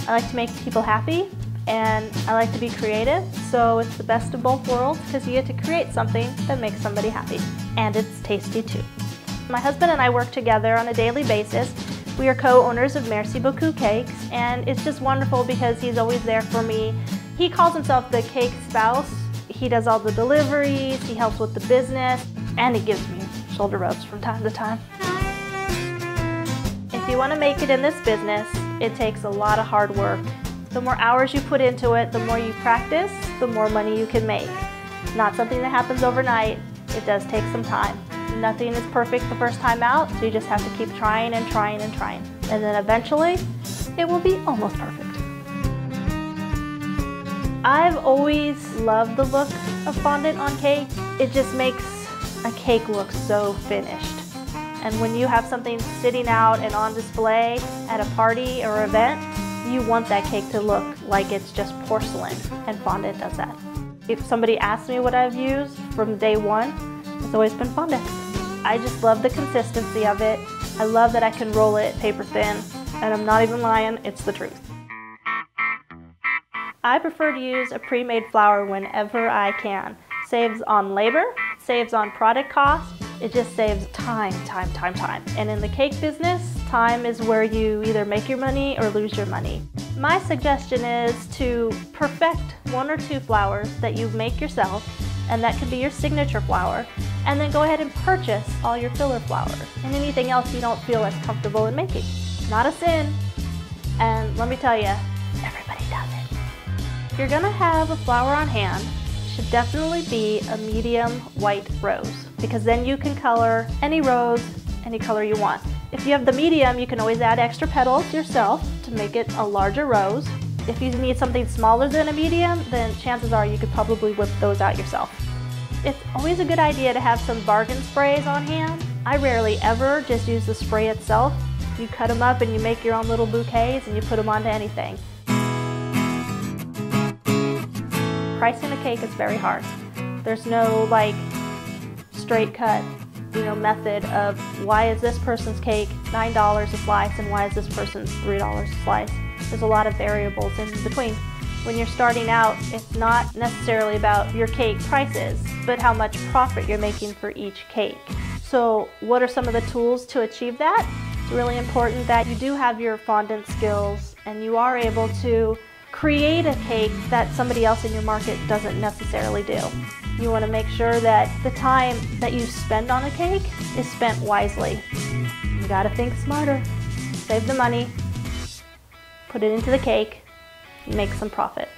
I like to make people happy, and I like to be creative, so it's the best of both worlds because you get to create something that makes somebody happy. And it's tasty too. My husband and I work together on a daily basis. We are co-owners of Merci Beaucoup Cakes, and it's just wonderful because he's always there for me. He calls himself the cake spouse. He does all the deliveries, he helps with the business, and he gives me shoulder rubs from time to time. If you want to make it in this business, it takes a lot of hard work. The more hours you put into it, the more you practice, the more money you can make. Not something that happens overnight. It does take some time. Nothing is perfect the first time out, so you just have to keep trying and trying and trying. And then eventually, it will be almost perfect. I've always loved the look of fondant on cake. It just makes a cake look so finished. And when you have something sitting out and on display at a party or event, you want that cake to look like it's just porcelain, and fondant does that. If somebody asks me what I've used from day one, it's always been fondant. I just love the consistency of it. I love that I can roll it paper thin, and I'm not even lying, it's the truth. I prefer to use a pre-made flour whenever I can. Saves on labor, saves on product cost, it just saves time. And in the cake business, time is where you either make your money or lose your money. My suggestion is to perfect 1 or 2 flours that you make yourself, and that could be your signature flour, and then go ahead and purchase all your filler flour and anything else you don't feel as comfortable in making. Not a sin, and let me tell you, everybody does it. If you're gonna have a flour on hand, it should definitely be a medium white rose, because then you can color any rose any color you want. If you have the medium, you can always add extra petals yourself to make it a larger rose. If you need something smaller than a medium, then chances are you could probably whip those out yourself. It's always a good idea to have some bargain sprays on hand. I rarely ever just use the spray itself. You cut them up and you make your own little bouquets and you put them onto anything. Pricing a cake is very hard. There's no straight cut method of why is this person's cake $9 a slice and why is this person's $3 a slice. There's a lot of variables in between. When you're starting out, it's not necessarily about your cake prices, but how much profit you're making for each cake. So what are some of the tools to achieve that? It's really important that you do have your fondant skills and you are able to create a cake that somebody else in your market doesn't necessarily do. You want to make sure that the time that you spend on a cake is spent wisely. You got to think smarter. Save the money, put it into the cake, and make some profit.